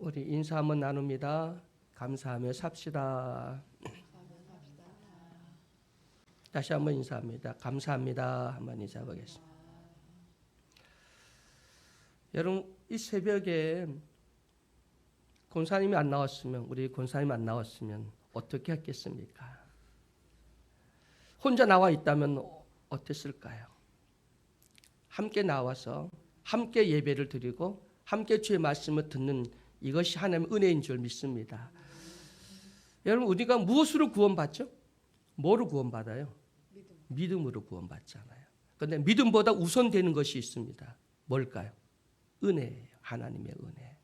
우리 인사 한번 나눕니다. 감사하며 삽시다. 다시 한번 인사합니다. 감사합니다. 한번 인사하겠습니다. 여러분, 이 새벽에 권사님이 안 나왔으면, 우리 권사님이 안 나왔으면 어떻게 했겠습니까? 혼자 나와 있다면 어땠을까요? 함께 나와서 함께 예배를 드리고 함께 주의 말씀을 듣는 이것이 하나님의 은혜인 줄 믿습니다. 여러분, 우리가 무엇으로 구원받죠? 뭐로 구원받아요? 믿음으로 구원받잖아요. 그런데 믿음보다 우선되는 것이 있습니다. 뭘까요? 은혜예요. 하나님의 은혜.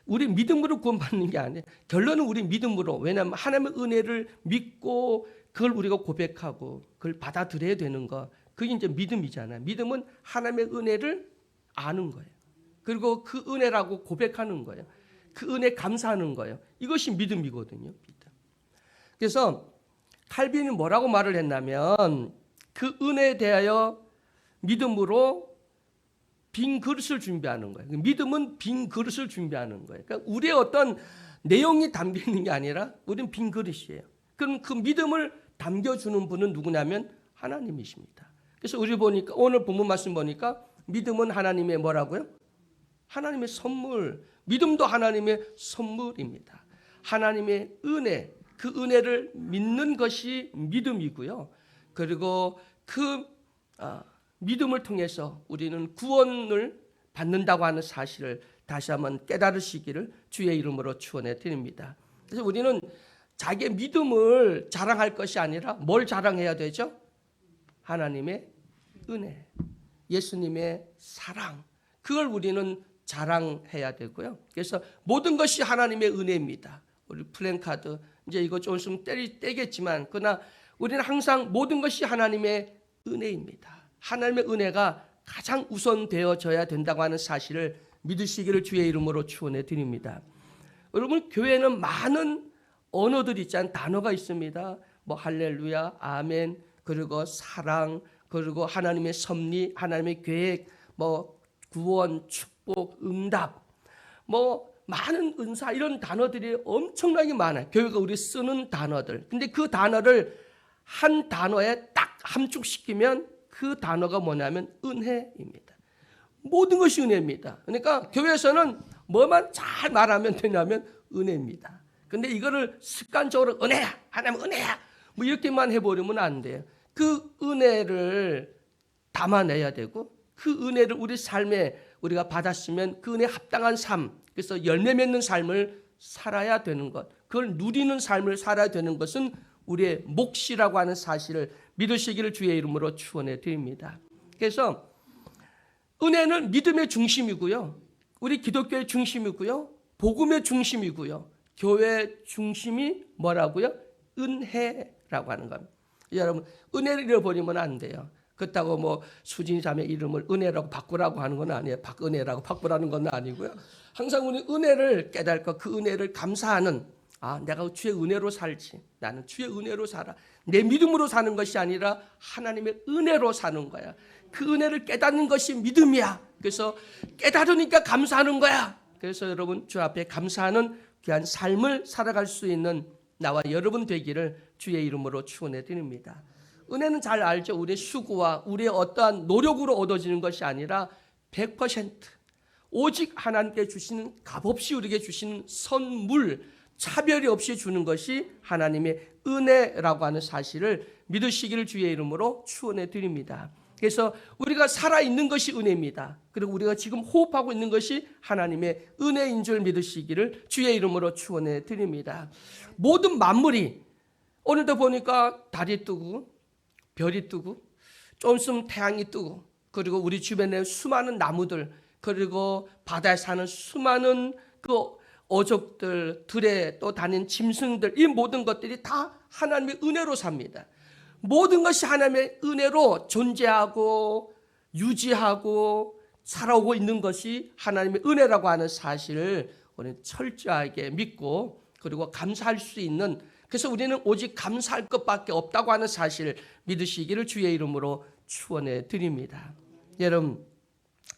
우리 믿음으로 구원받는 게 아니에요. 결론은 우리 믿음으로. 왜냐하면 하나님의 은혜를 믿고 그걸 우리가 고백하고 그걸 받아들여야 되는 거. 그게 이제 믿음이잖아요. 믿음은 하나님의 은혜를 아는 거예요. 그리고 그 은혜라고 고백하는 거예요. 그 은혜 감사하는 거예요. 이것이 믿음이거든요. 믿음. 그래서 칼빈이 뭐라고 말을 했냐면 그 은혜에 대하여 믿음으로 빈 그릇을 준비하는 거예요. 믿음은 빈 그릇을 준비하는 거예요. 그러니까 우리의 어떤 내용이 담겨 있는 게 아니라 우리는 빈 그릇이에요. 그럼 그 믿음을 담겨주는 분은 누구냐면 하나님이십니다. 그래서 우리 보니까 오늘 본문 말씀 보니까 믿음은 하나님의 뭐라고요? 하나님의 선물. 믿음도 하나님의 선물입니다. 하나님의 은혜, 그 은혜를 믿는 것이 믿음이고요. 그리고 그 믿음을 통해서 우리는 구원을 받는다고 하는 사실을 다시 한번 깨달으시기를 주의 이름으로 축원해 드립니다. 그래서 우리는 자기의 믿음을 자랑할 것이 아니라 뭘 자랑해야 되죠? 하나님의 은혜, 예수님의 사랑, 그걸 우리는 자랑해야 되고요. 그래서 모든 것이 하나님의 은혜입니다. 우리 플랜카드 이제 이거 좀 있으면 떼겠지만 그러나 우리는 항상 모든 것이 하나님의 은혜입니다. 하나님의 은혜가 가장 우선되어져야 된다고 하는 사실을 믿으시기를 주의 이름으로 축원해 드립니다. 여러분, 교회는 많은 언어들이 있잖아요. 단어가 있습니다. 뭐 할렐루야, 아멘, 그리고 사랑, 그리고 하나님의 섭리, 하나님의 계획, 뭐 구원, 축복, 응답, 뭐 많은 은사, 이런 단어들이 엄청나게 많아요. 교회가 우리 쓰는 단어들. 근데 그 단어를 한 단어에 딱 함축시키면 그 단어가 뭐냐면 은혜입니다. 모든 것이 은혜입니다. 그러니까 교회에서는 뭐만 잘 말하면 되냐면 은혜입니다. 근데 이거를 습관적으로 은혜야, 하나님 은혜야, 뭐 이렇게만 해버리면 안 돼요. 그 은혜를 담아내야 되고 그 은혜를 우리 삶에 우리가 받았으면 그 은혜에 합당한 삶, 그래서 열매 맺는 삶을 살아야 되는 것, 그걸 누리는 삶을 살아야 되는 것은 우리의 몫이라고 하는 사실을 믿으시기를 주의 이름으로 축원해 드립니다. 그래서 은혜는 믿음의 중심이고요, 우리 기독교의 중심이고요, 복음의 중심이고요, 교회의 중심이 뭐라고요? 은혜라고 하는 겁니다. 여러분, 은혜를 잃어버리면 안 돼요. 그렇다고 뭐 수진이 자매 이름을 은혜라고 바꾸라고 하는 건 아니에요. 박은혜라고 바꾸라는 건 아니고요. 항상 우리 은혜를 깨닫고 그 은혜를 감사하는, 내가 주의 은혜로 살지, 나는 주의 은혜로 살아, 내 믿음으로 사는 것이 아니라 하나님의 은혜로 사는 거야. 그 은혜를 깨닫는 것이 믿음이야. 그래서 깨달으니까 감사하는 거야. 그래서 여러분, 주 앞에 감사하는 귀한 삶을 살아갈 수 있는 나와 여러분 되기를 주의 이름으로 축원해 드립니다. 은혜는 잘 알죠. 우리의 수고와 우리의 어떠한 노력으로 얻어지는 것이 아니라 100% 오직 하나님께 주시는, 값없이 우리에게 주시는 선물, 차별이 없이 주는 것이 하나님의 은혜라고 하는 사실을 믿으시기를 주의 이름으로 축원해 드립니다. 그래서 우리가 살아있는 것이 은혜입니다. 그리고 우리가 지금 호흡하고 있는 것이 하나님의 은혜인 줄 믿으시기를 주의 이름으로 축원해 드립니다. 모든 만물이, 오늘도 보니까 달이 뜨고 별이 뜨고 좀 있으면 태양이 뜨고, 그리고 우리 주변에 수많은 나무들, 그리고 바다에 사는 수많은 그 어족들, 들에 또 다니는 짐승들, 이 모든 것들이 다 하나님의 은혜로 삽니다. 모든 것이 하나님의 은혜로 존재하고 유지하고 살아오고 있는 것이 하나님의 은혜라고 하는 사실을 우리는 철저하게 믿고 그리고 감사할 수 있는, 그래서 우리는 오직 감사할 것밖에 없다고 하는 사실을 믿으시기를 주의 이름으로 축원해 드립니다. 여러분,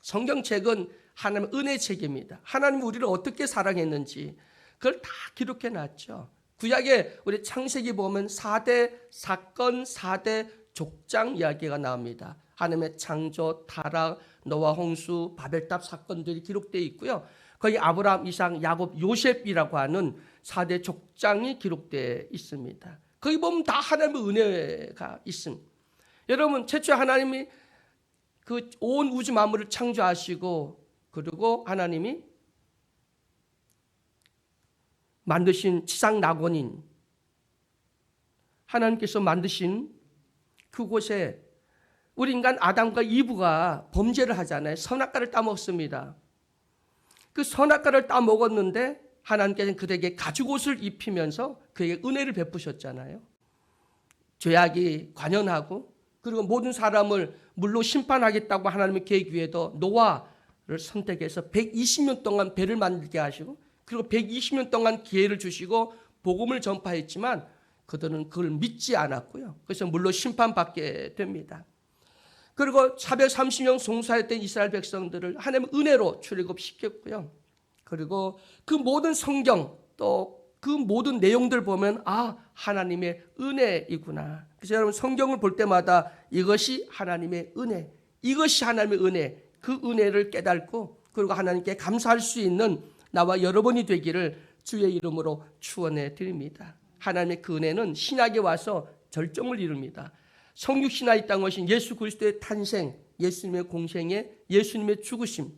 성경책은 하나님의 은혜 책입니다. 하나님이 우리를 어떻게 사랑했는지 그걸 다 기록해 놨죠. 구약에 우리 창세기 보면 4대 사건, 4대 족장 이야기가 나옵니다. 하나님의 창조, 타락, 노아 홍수, 바벨탑 사건들이 기록되어 있고요. 거기 아브라함, 이삭, 야곱, 요셉이라고 하는 4대 족장이 기록되어 있습니다. 거기 보면 다 하나님의 은혜가 있습니다. 여러분, 최초에 하나님이 그 온 우주 만물을 창조하시고 그리고 하나님이 만드신 지상 낙원인 하나님께서 만드신 그곳에 우리 인간 아담과 이브가 범죄를 하잖아요. 선악과를 따먹습니다. 그 선악과를 따먹었는데 하나님께서는 그들에게 가죽옷을 입히면서 그에게 은혜를 베푸셨잖아요. 죄악이 관연하고 그리고 모든 사람을 물로 심판하겠다고 하나님의 계획 위에도 노아를 선택해서 120년 동안 배를 만들게 하시고 그리고 120년 동안 기회를 주시고 복음을 전파했지만 그들은 그걸 믿지 않았고요. 그래서 물로 심판받게 됩니다. 그리고 430년 송사했던 이스라엘 백성들을 하나님의 은혜로 출애굽시켰고요. 그리고 그 모든 성경 또 그 모든 내용들 보면 하나님의 은혜이구나. 그래서 여러분 성경을 볼 때마다 이것이 하나님의 은혜, 이것이 하나님의 은혜, 그 은혜를 깨닫고 그리고 하나님께 감사할 수 있는 나와 여러분이 되기를 주의 이름으로 축원해 드립니다. 하나님의 그 은혜는 신약에 와서 절정을 이룹니다. 성육신화에 있던 것이 예수 그리스도의 탄생, 예수님의 공생애, 예수님의 죽으심,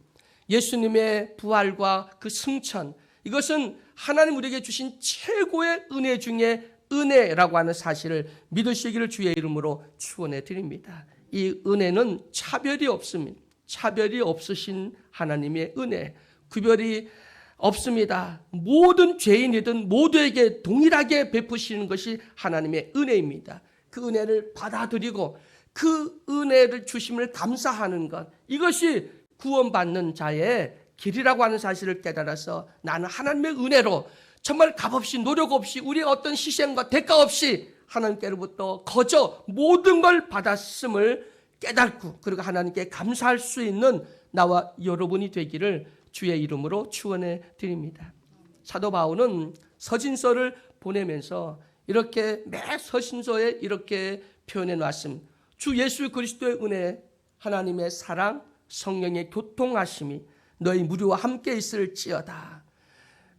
예수님의 부활과 그 승천, 이것은 하나님 우리에게 주신 최고의 은혜 중에 은혜라고 하는 사실을 믿으시기를 주의 이름으로 축원해 드립니다. 이 은혜는 차별이 없습니다. 차별이 없으신 하나님의 은혜, 구별이 없습니다. 모든 죄인이든 모두에게 동일하게 베푸시는 것이 하나님의 은혜입니다. 그 은혜를 받아들이고 그 은혜를 주심을 감사하는 것, 이것이 구원받는 자의 길이라고 하는 사실을 깨달아서 나는 하나님의 은혜로 정말 값없이 노력 없이 우리의 어떤 희생과 대가 없이 하나님께로부터 거저 모든 걸 받았음을 깨닫고 그리고 하나님께 감사할 수 있는 나와 여러분이 되기를 주의 이름으로 축원해 드립니다. 사도 바울은 서신서를 보내면서 이렇게 매 서신서에 이렇게 표현해 놨습니다. 주 예수 그리스도의 은혜, 하나님의 사랑, 성령의 교통하심이 너희 무리와 함께 있을지어다.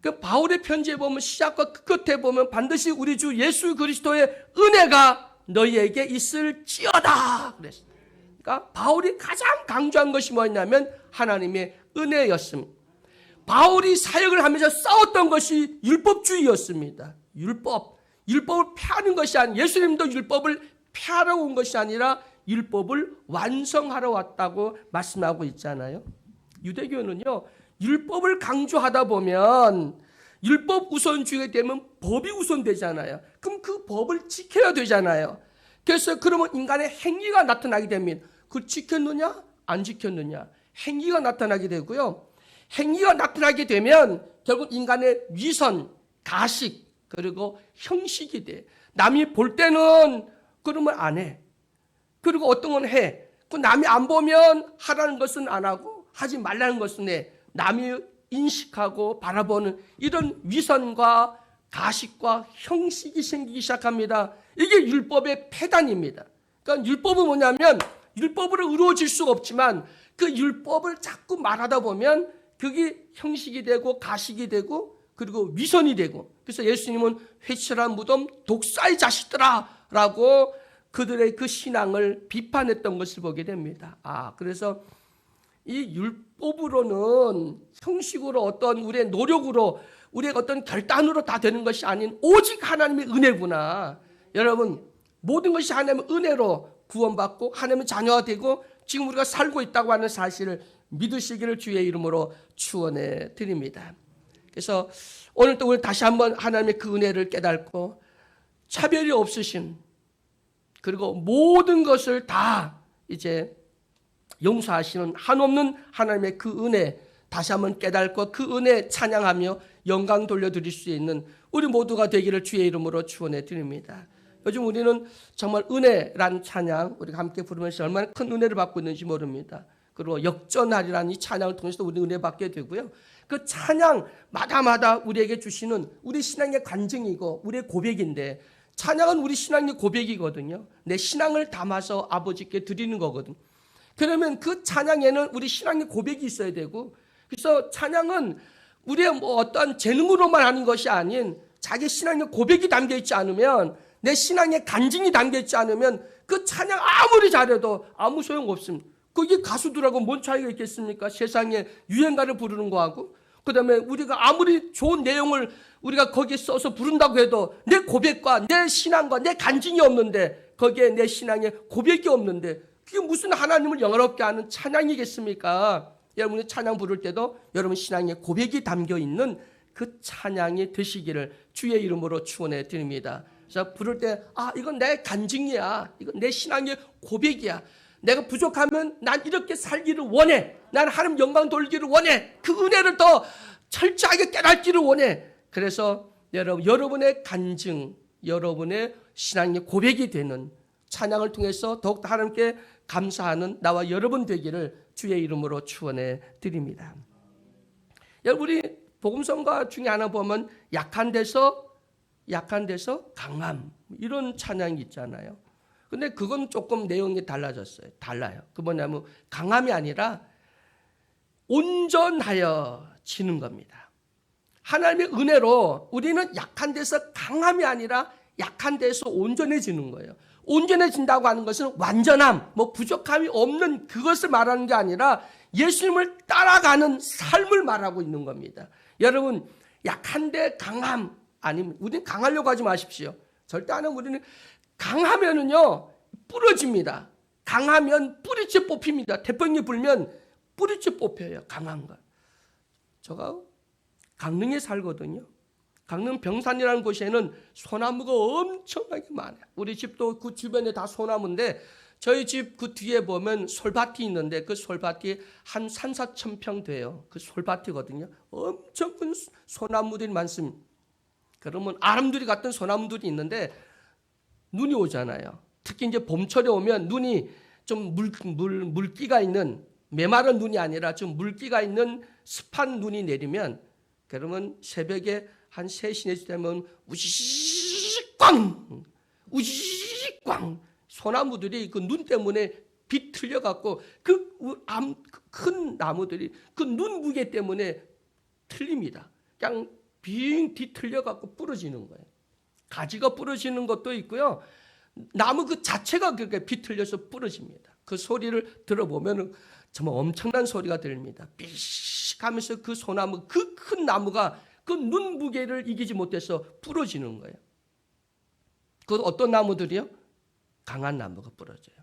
그 바울의 편지에 보면 시작과 끝에 보면 반드시 우리 주 예수 그리스도의 은혜가 너희에게 있을지어다 그랬습니다. 그러니까 바울이 가장 강조한 것이 뭐였냐면 하나님의 은혜였습니다. 바울이 사역을 하면서 싸웠던 것이 율법주의였습니다. 율법을 폐하는 것이 아니라 예수님도 율법을 폐하러 온 것이 아니라 율법을 완성하러 왔다고 말씀하고 있잖아요. 유대교는요, 율법을 강조하다 보면 율법 우선주의가 되면 법이 우선되잖아요. 그럼 그 법을 지켜야 되잖아요. 그래서 그러면 인간의 행위가 나타나게 됩니다. 그걸 지켰느냐 안 지켰느냐 행위가 나타나게 되고요. 행위가 나타나게 되면 결국 인간의 위선, 가식 그리고 형식이 돼. 남이 볼 때는 그러면 안 해. 그리고 어떤 건 해. 그 남이 안 보면 하라는 것은 안 하고 하지 말라는 것은 해. 남이 인식하고 바라보는 이런 위선과 가식과 형식이 생기기 시작합니다. 이게 율법의 폐단입니다. 그러니까 율법은 뭐냐면 율법으로 이루어질 수가 없지만 그 율법을 자꾸 말하다 보면 그게 형식이 되고 가식이 되고 그리고 위선이 되고 그래서 예수님은 회칠한 무덤 독사의 자식들아 라고 그들의 그 신앙을 비판했던 것을 보게 됩니다. 그래서 이 율법으로는 형식으로 어떤 우리의 노력으로 우리의 어떤 결단으로 다 되는 것이 아닌 오직 하나님의 은혜구나. 여러분 모든 것이 하나님의 은혜로 구원받고 하나님의 자녀가 되고 지금 우리가 살고 있다고 하는 사실을 믿으시기를 주의 이름으로 축원해 드립니다. 그래서 오늘 또 우리 다시 한번 하나님의 그 은혜를 깨닫고 차별이 없으신 그리고 모든 것을 다 이제 용서하시는 한없는 하나님의 그 은혜 다시 한번 깨닫고 그 은혜 찬양하며 영광 돌려드릴 수 있는 우리 모두가 되기를 주의 이름으로 축원해 드립니다. 요즘 우리는 정말 은혜란 찬양 우리가 함께 부르면서 얼마나 큰 은혜를 받고 있는지 모릅니다. 그리고 역전하리라는 이 찬양을 통해서 우리 은혜 받게 되고요. 그 찬양 마다마다 우리에게 주시는 우리 신앙의 간증이고 우리의 고백인데, 찬양은 우리 신앙의 고백이거든요. 내 신앙을 담아서 아버지께 드리는 거거든요. 그러면 그 찬양에는 우리 신앙의 고백이 있어야 되고, 그래서 찬양은 우리의 뭐 어떤 재능으로만 하는 것이 아닌 자기 신앙의 고백이 담겨 있지 않으면, 내 신앙의 간증이 담겨 있지 않으면 그 찬양 아무리 잘해도 아무 소용 없습니다. 그게 가수들하고 뭔 차이가 있겠습니까? 세상에 유행가를 부르는 거하고, 그 다음에 우리가 아무리 좋은 내용을 우리가 거기에 써서 부른다고 해도 내 고백과 내 신앙과 내 간증이 없는데, 거기에 내 신앙의 고백이 없는데 그게 무슨 하나님을 영화롭게 하는 찬양이겠습니까? 여러분이 찬양 부를 때도 여러분 신앙의 고백이 담겨 있는 그 찬양이 되시기를 주의 이름으로 축원해 드립니다. 그래서 부를 때 이건 내 간증이야, 이건 내 신앙의 고백이야, 내가 부족하면 난 이렇게 살기를 원해, 난 하나님 영광 돌기를 원해, 그 은혜를 더 철저하게 깨닫기를 원해. 그래서 여러분의 간증, 여러분의 신앙의 고백이 되는 찬양을 통해서 더욱더 하나님께 감사하는 나와 여러분 되기를 주의 이름으로 축원해 드립니다. 여러분, 우리 복음성가 중에 하나 보면 약한 데서 강함, 이런 찬양이 있잖아요. 근데 그건 조금 내용이 달라졌어요. 달라요. 그 뭐냐면 강함이 아니라 온전하여지는 겁니다. 하나님의 은혜로 우리는 약한 데서 강함이 아니라 약한 데서 온전해지는 거예요. 온전해진다고 하는 것은 완전함, 뭐 부족함이 없는 그것을 말하는 게 아니라 예수님을 따라가는 삶을 말하고 있는 겁니다. 여러분, 약한데 강함 아니면, 우리는 강하려고 하지 마십시오. 절대 안 하면 우리는 강하면은요 부러집니다. 강하면 뿌리째 뽑힙니다. 태풍이 불면 뿌리째 뽑혀요. 강한 거. 제가 강릉에 살거든요. 강릉 병산이라는 곳에는 소나무가 엄청나게 많아요. 우리 집도 그 주변에 다 소나무인데, 저희 집 그 뒤에 보면 솔밭이 있는데 그 솔밭이 한 3,4천 돼요. 그 솔밭이거든요. 엄청 큰 소나무들이 많습니다. 그러면 아람들이 같은 소나무들이 있는데 눈이 오잖아요. 특히 이제 봄철에 오면 눈이 좀 물기가 있는, 메마른 눈이 아니라 좀 물기가 있는 습한 눈이 내리면, 그러면 새벽에 한 3시, 4시 되면 우지광 우지광 소나무들이 그 눈 때문에 비틀려 갖고 그 큰 나무들이 그 눈 무게 때문에 틀립니다. 그냥 빙 뒤틀려 갖고 부러지는 거예요. 가지가 부러지는 것도 있고요. 나무 그 자체가 그렇게 비틀려서 부러집니다. 그 소리를 들어보면 정말 엄청난 소리가 들립니다. 삐씩 하면서 그 소나무, 그 큰 나무가 그 눈 무게를 이기지 못해서 부러지는 거예요. 그 어떤 나무들이요? 강한 나무가 부러져요.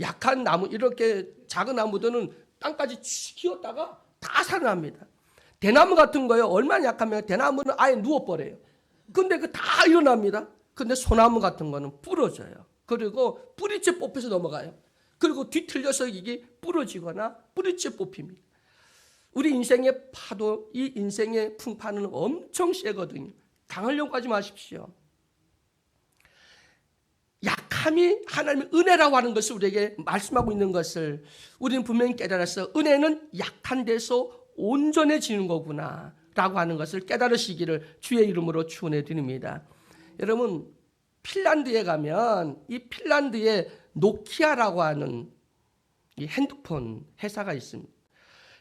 약한 나무, 이렇게 작은 나무들은 땅까지 키웠다가 다 살아납니다. 대나무 같은 거요, 얼마나 약하면 대나무는 아예 누워버려요. 근데 그 다 일어납니다. 근데 소나무 같은 거는 부러져요. 그리고 뿌리째 뽑혀서 넘어가요. 그리고 뒤틀려서 이게 부러지거나 뿌리째 뽑힙니다. 우리 인생의 파도, 이 인생의 풍파는 엄청 세거든요. 당하려고 하지 마십시오. 약함이 하나님의 은혜라고 하는 것을 우리에게 말씀하고 있는 것을 우리는 분명히 깨달아서, 은혜는 약한 데서 온전해지는 거구나 라고 하는 것을 깨달으시기를 주의 이름으로 축원해 드립니다. 여러분, 핀란드에 가면 이 핀란드에 노키아라고 하는 이 핸드폰 회사가 있습니다.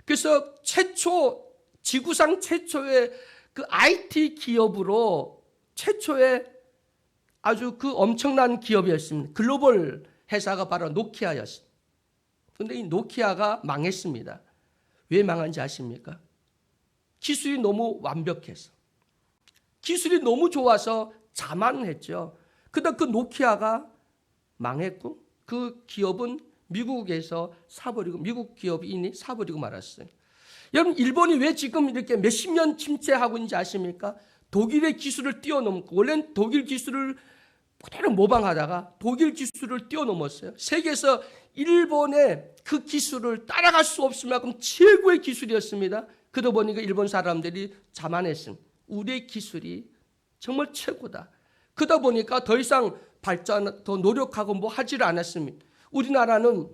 그래서 지구상 최초의 그 IT 기업으로 최초의 아주 그 엄청난 기업이었습니다. 글로벌 회사가 바로 노키아였습니다. 그런데 이 노키아가 망했습니다. 왜 망한지 아십니까? 기술이 너무 완벽해서, 기술이 너무 좋아서 자만했죠. 그러다 그 노키아가 망했고, 그 기업은 미국에서 사버리고, 미국 기업인이 사버리고 말았어요. 여러분, 일본이 왜 지금 이렇게 몇십 년 침체하고 있는지 아십니까? 독일의 기술을 뛰어넘고, 원래는 독일 기술을 그대로 모방하다가 독일 기술을 뛰어넘었어요. 세계에서 일본의 그 기술을 따라갈 수 없을 만큼 최고의 기술이었습니다. 그러다 보니까 일본 사람들이 자만했습니다. 우리의 기술이 정말 최고다. 그러다 보니까 더 이상 발전, 더 노력하고 뭐 하지를 않았습니다. 우리나라는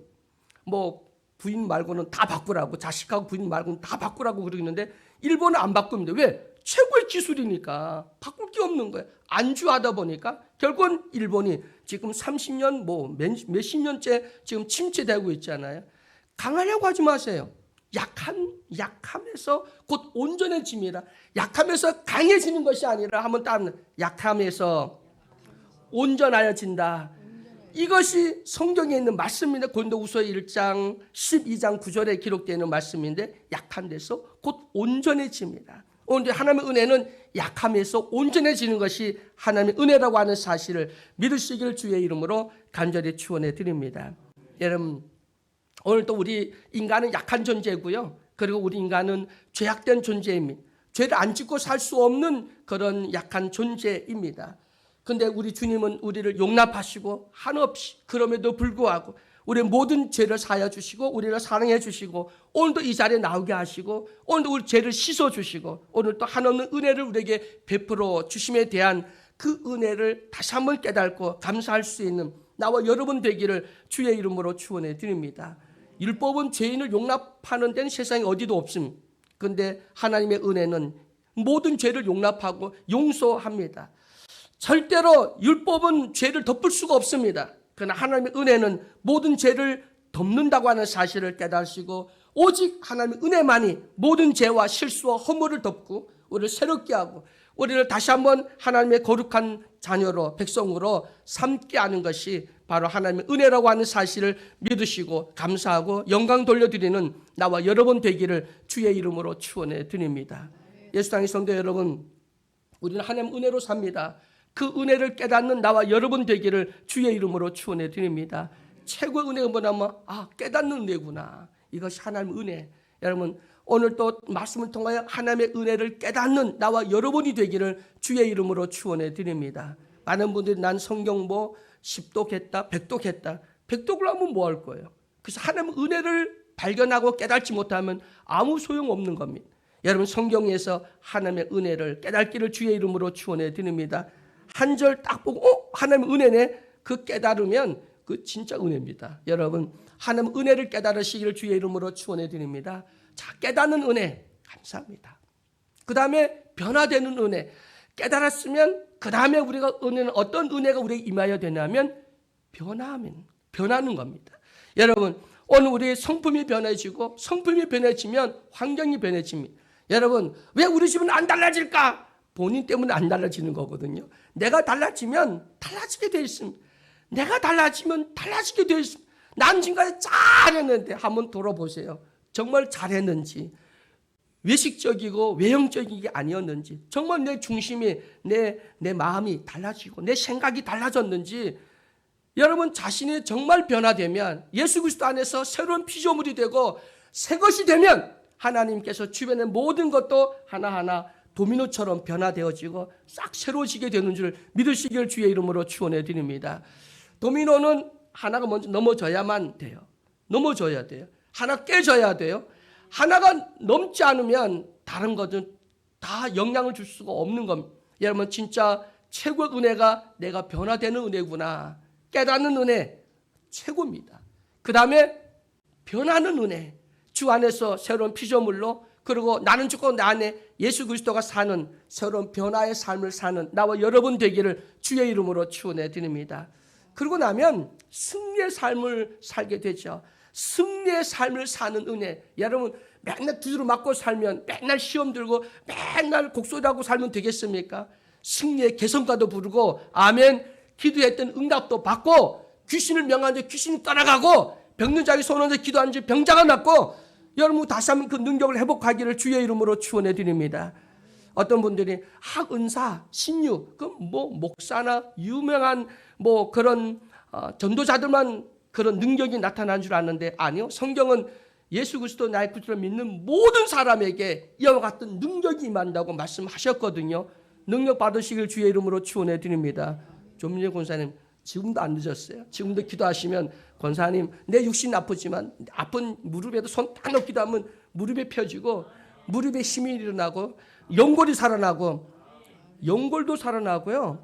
뭐 부인 말고는 다 바꾸라고, 자식하고 부인 말고는 다 바꾸라고 그러는데 일본은 안 바꿉니다. 왜? 최고의 기술이니까 바꿀 게 없는 거예요. 안주하다 보니까 결국은 일본이 지금 30년 몇십 년째 지금 침체되고 있잖아요. 강하려고 하지 마세요. 약함에서 곧 온전해집니다. 약함에서 강해지는 것이 아니라 한번 따르는 약함에서 온전하여진다. 이것이 성경에 있는 말씀입니다. 고린도후서 1장 12장 9절에 기록되어 있는 말씀인데 약한 데서 곧 온전해집니다. 오늘 하나님의 은혜는 약함에서 온전해지는 것이 하나님의 은혜라고 하는 사실을 믿으시길 주의 이름으로 간절히 축원해 드립니다. 여러분, 오늘 또 우리 인간은 약한 존재고요. 그리고 우리 인간은 죄악된 존재입니다. 죄를 안 짓고 살 수 없는 그런 약한 존재입니다. 근데 우리 주님은 우리를 용납하시고 한없이 그럼에도 불구하고 우리의 모든 죄를 사하여 주시고 우리를 사랑해 주시고 오늘도 이 자리에 나오게 하시고 오늘도 우리 죄를 씻어 주시고 오늘 또 한없는 은혜를 우리에게 베풀어 주심에 대한 그 은혜를 다시 한번 깨닫고 감사할 수 있는 나와 여러분 되기를 주의 이름으로 축원해 드립니다. 율법은 죄인을 용납하는 데는 세상에 어디도 없습니다. 그런데 하나님의 은혜는 모든 죄를 용납하고 용서합니다. 절대로 율법은 죄를 덮을 수가 없습니다. 그러나 하나님의 은혜는 모든 죄를 덮는다고 하는 사실을 깨달으시고 오직 하나님의 은혜만이 모든 죄와 실수와 허물을 덮고 우리를 새롭게 하고 우리를 다시 한번 하나님의 거룩한 자녀로 백성으로 삼게 하는 것이 바로 하나님의 은혜라고 하는 사실을 믿으시고 감사하고 영광 돌려드리는 나와 여러분 되기를 주의 이름으로 축원해 드립니다. 예수당의 성도 여러분, 우리는 하나님 은혜로 삽니다. 그 은혜를 깨닫는 나와 여러분 되기를 주의 이름으로 축원해 드립니다. 최고의 은혜가 뭐냐면 깨닫는 은혜구나. 이것이 하나님의 은혜. 여러분, 오늘 또 말씀을 통하여 하나님의 은혜를 깨닫는 나와 여러분이 되기를 주의 이름으로 축원해 드립니다. 많은 분들이 난 성경 10독했다 100독했다. 100독을 하면 뭐 할 거예요? 그래서 하나님의 은혜를 발견하고 깨닫지 못하면 아무 소용없는 겁니다. 여러분, 성경에서 하나님의 은혜를 깨닫기를 주의 이름으로 축원해 드립니다. 한 절 딱 보고 하나님의 은혜네. 그 깨달으면 그 진짜 은혜입니다. 여러분, 하나님의 은혜를 깨달으시기를 주의 이름으로 축원해 드립니다. 자, 깨닫는 은혜 감사합니다. 그 다음에 변화되는 은혜 깨달았으면 그 다음에 우리가 은혜는 어떤 은혜가 우리에게 임하여 되냐면 변하는 겁니다. 여러분, 오늘 우리의 성품이 변해지고 성품이 변해지면 환경이 변해집니다. 여러분, 왜 우리 집은 안 달라질까? 본인 때문에 안 달라지는 거거든요. 내가 달라지면 달라지게 되어 있습니다. 내가 달라지면 달라지게 되어 있습니다. 난 지금까지 잘했는데 한번 돌아보세요. 정말 잘했는지, 외식적이고 외형적이게 아니었는지, 정말 내 중심이 내 마음이 달라지고 내 생각이 달라졌는지, 여러분 자신이 정말 변화되면 예수 그리스도 안에서 새로운 피조물이 되고 새 것이 되면 하나님께서 주변의 모든 것도 하나하나 도미노처럼 변화되어지고 싹 새로워지게 되는 줄 믿으시길 주의 이름으로 축원해 드립니다. 도미노는 하나가 먼저 넘어져야만 돼요. 넘어져야 돼요. 하나 깨져야 돼요. 하나가 넘지 않으면 다른 것은 다 영향을 줄 수가 없는 겁니다. 여러분, 진짜 최고의 은혜가 내가 변화되는 은혜구나 깨닫는 은혜 최고입니다. 그 다음에 변하는 은혜, 주 안에서 새로운 피조물로, 그리고 나는 죽고 나 안에 예수 그리스도가 사는 새로운 변화의 삶을 사는 나와 여러분 되기를 주의 이름으로 축원해 드립니다. 그러고 나면 승리의 삶을 살게 되죠. 승리의 삶을 사는 은혜. 여러분, 맨날 두드려 맞고 살면, 맨날 시험 들고 맨날 곡소리하고 살면 되겠습니까? 승리의 개성가도 부르고 아멘 기도했던 응답도 받고 귀신을 명하는데 귀신이 떠나가고 병든 자에게 손을 기도하는데 병자가 낫고, 여러분 다시 한번 그 능력을 회복하기를 주의 이름으로 축원해 드립니다. 어떤 분들이 은사, 신유, 그 목사나 유명한 그런 전도자들만 그런 능력이 나타난 줄 아는데 아니요. 성경은 예수 그리스도 나의 구주를 믿는 모든 사람에게 이와 같은 능력이 임한다고 말씀하셨거든요. 능력 받으시길 주의 이름으로 축원해 드립니다. 조민재 권사님, 지금도 안 늦었어요. 지금도 기도하시면 권사님 내 육신 아프지만 아픈 무릎에도 손 딱 넣고 기도하면 무릎이 펴지고 무릎에 힘이 일어나고 연골이 살아나고, 연골도 살아나고요,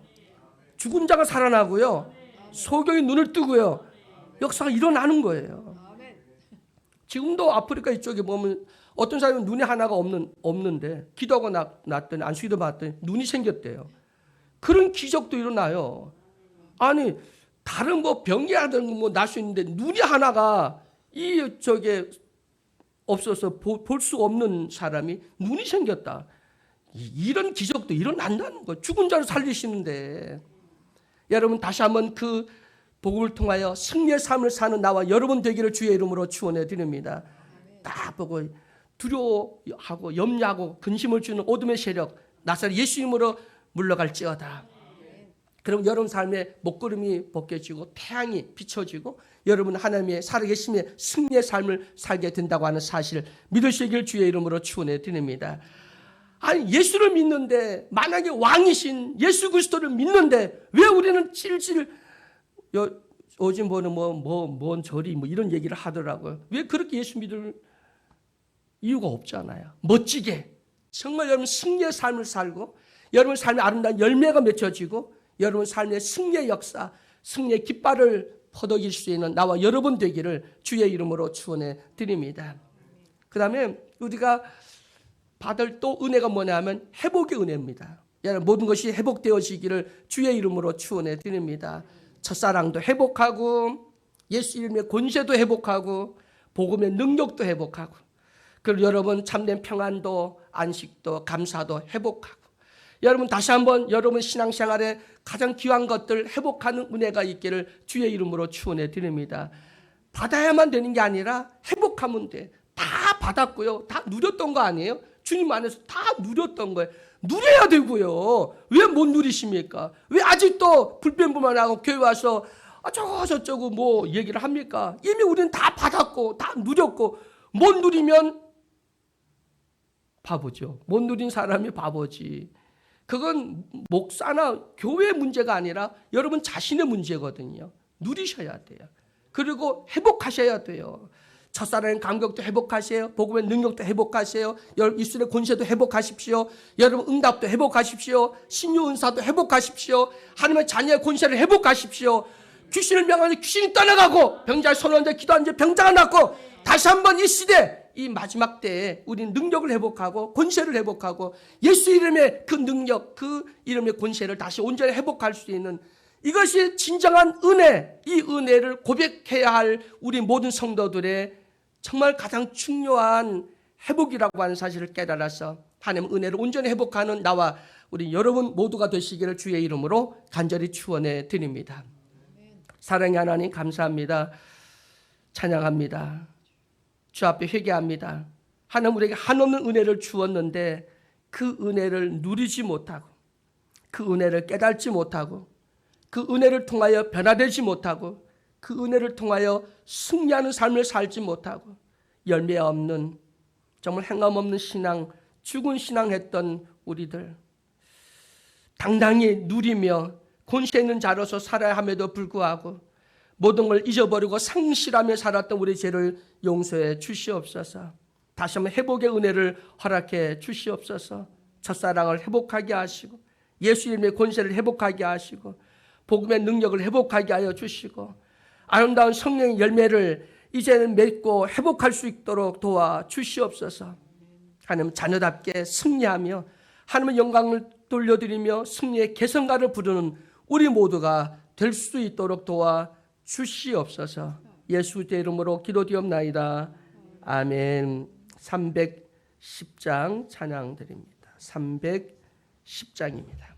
죽은 자가 살아나고요, 소경이 눈을 뜨고요, 역사가 일어나는 거예요. 지금도 아프리카 이쪽에 보면 어떤 사람은 눈이 하나가 없는데 기도하고 났더니 안수기도 받았더니 눈이 생겼대요. 그런 기적도 일어나요. 아니 다른 뭐 병이라든 뭐 날 수 있는데 눈이 하나가 저게 없어서 볼 수 없는 사람이 눈이 생겼다. 이런 기적도 일어난다는 거예요. 죽은 자를 살리시는데. 여러분 다시 한번 그 복음을 통하여 승리의 삶을 사는 나와 여러분 되기를 주의 이름으로 축원해 드립니다. 딱 보고 두려워하고 염려하고 근심을 주는 어둠의 세력 나사렛 예수 이름으로 물러갈지어다. 그럼 여러분 삶에 먹구름이 벗겨지고 태양이 비춰지고 여러분 하나님의 살아계심의 승리의 삶을 살게 된다고 하는 사실을 믿으시길 주의 이름으로 축원해 드립니다. 아니 예수를 믿는데 만약에 왕이신 예수 그리스도를 믿는데 왜 우리는 찔찔 요즘 보는 뭔 절이 뭐 이런 얘기를 하더라고요. 왜 그렇게 예수 믿을 이유가 없잖아요. 멋지게 정말 여러분 승리의 삶을 살고 여러분 삶의 아름다운 열매가 맺혀지고 여러분 삶의 승리의 역사, 승리의 깃발을 퍼덕일 수 있는 나와 여러분 되기를 주의 이름으로 축원해 드립니다. 그 다음에 우리가 받을 또 은혜가 뭐냐면 회복의 은혜입니다. 여러분 모든 것이 회복되어지기를 주의 이름으로 축원해 드립니다. 첫사랑도 회복하고 예수 이름의 권세도 회복하고 복음의 능력도 회복하고 그리고 여러분 참된 평안도 안식도 감사도 회복하고 여러분 다시 한번 여러분 신앙생활에 가장 귀한 것들 회복하는 은혜가 있기를 주의 이름으로 축원해 드립니다. 받아야만 되는 게 아니라 회복하면 돼. 다 받았고요. 다 누렸던 거 아니에요? 주님 안에서 다 누렸던 거예요. 누려야 되고요. 왜 못 누리십니까? 왜 아직도 불평불만하고 교회 와서 저쩌고 뭐 얘기를 합니까? 이미 우리는 다 받았고 다 누렸고 못 누리면 바보죠. 못 누린 사람이 바보지. 그건 목사나 교회의 문제가 아니라 여러분 자신의 문제거든요. 누리셔야 돼요. 그리고 회복하셔야 돼요. 첫사랑의 감격도 회복하세요. 복음의 능력도 회복하세요. 입술의 권세도 회복하십시오. 여러분 응답도 회복하십시오. 신유 은사도 회복하십시오. 하나님의 자녀의 권세를 회복하십시오. 귀신을 명하는 귀신이 떠나가고 병자의 손을 얹어 기도하는 자 병자가 낫고 다시 한번 이 시대 이 마지막 때에 우리는 능력을 회복하고 권세를 회복하고 예수 이름의 그 능력 그 이름의 권세를 다시 온전히 회복할 수 있는 이것이 진정한 은혜, 이 은혜를 고백해야 할 우리 모든 성도들의 정말 가장 중요한 회복이라고 하는 사실을 깨달아서 하나님 은혜를 온전히 회복하는 나와 우리 여러분 모두가 되시기를 주의 이름으로 간절히 축원해 드립니다. 사랑의 하나님 감사합니다. 찬양합니다. 주 앞에 회개합니다. 하나님 우리에게 한없는 은혜를 주었는데 그 은혜를 누리지 못하고 그 은혜를 깨닫지 못하고 그 은혜를 통하여 변화되지 못하고 그 은혜를 통하여 승리하는 삶을 살지 못하고 열매 없는 정말 행함 없는 신앙 죽은 신앙 했던 우리들 당당히 누리며 권세 있는 자로서 살아야 함에도 불구하고 모든 걸 잊어버리고 상실하며 살았던 우리 죄를 용서해 주시옵소서. 다시 한번 회복의 은혜를 허락해 주시옵소서. 첫사랑을 회복하게 하시고 예수 이름의 권세를 회복하게 하시고 복음의 능력을 회복하게 하여 주시고 아름다운 성령의 열매를 이제는 맺고 회복할 수 있도록 도와 주시옵소서. 하나님 자녀답게 승리하며 하나님의 영광을 돌려드리며 승리의 개성가를 부르는 우리 모두가 될 수 있도록 도와 주시옵소서. 예수 이름으로 기도드리옵나이다. 아멘. 310장 찬양 드립니다. 310장입니다.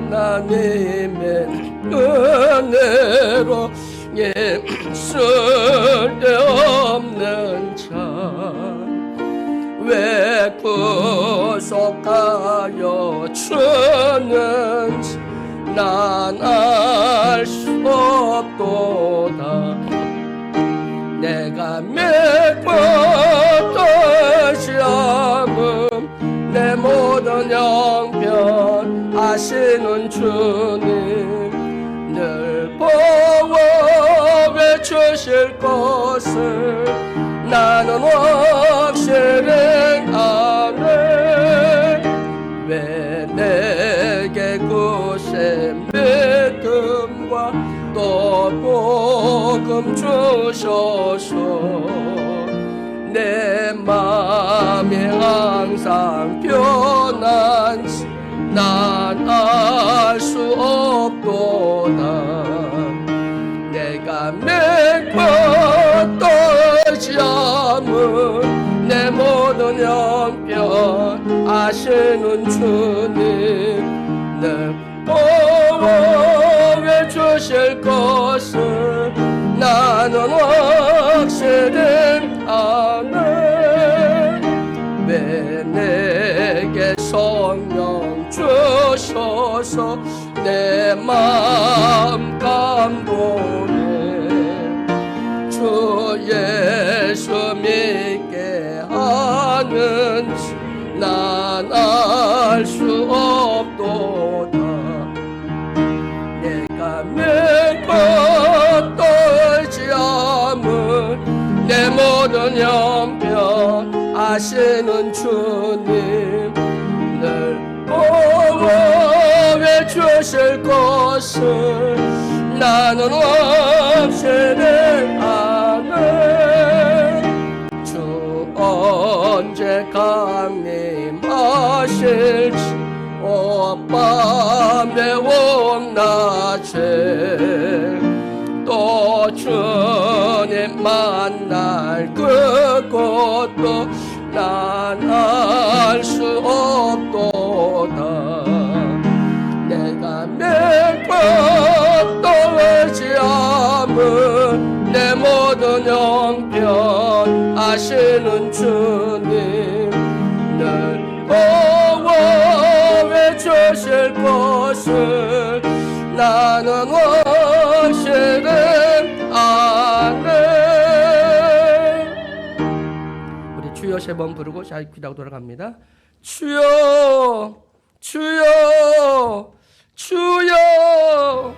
하나님의 은혜로 쓸데없는 자왜 구속하여 주는지 난 알 수 없도다. 내가 믿고 다시하고 내 모든 형편 아시는 주님 늘 보호 외쳐실 것을 나는 확실히 아네. 왜 내게 구세 믿음과 또 복음 주셔서 내 맘이 항상 변한지 난 알 수 없도다. 내가 믿고 떨지 않은 내 모든 형편 아시는 주님 늘 보호해 주실 것을 나는 확실히 아네. 왜 내게 성령 주셔서 내 마음 감동해 주 예수 믿게 하는지 난 알 수 없도다. 내가 믿고 떨지 않은 내 모든 형편 아시는 주님 늘 보호해 주실 것을 나는 확실히 아네. 주 언제 강림하실지 밤에 온낮에 또 주님 만날 그것도 난 알 수 없도다. 내가 믿고 떨지 않은 내 모든 형편 아시는 주님 늘 보호해 주실 것을 나는 확실히 아네. 우리 주여 세 번 부르고 자 기도하고 돌아갑니다. 주여 주여 주여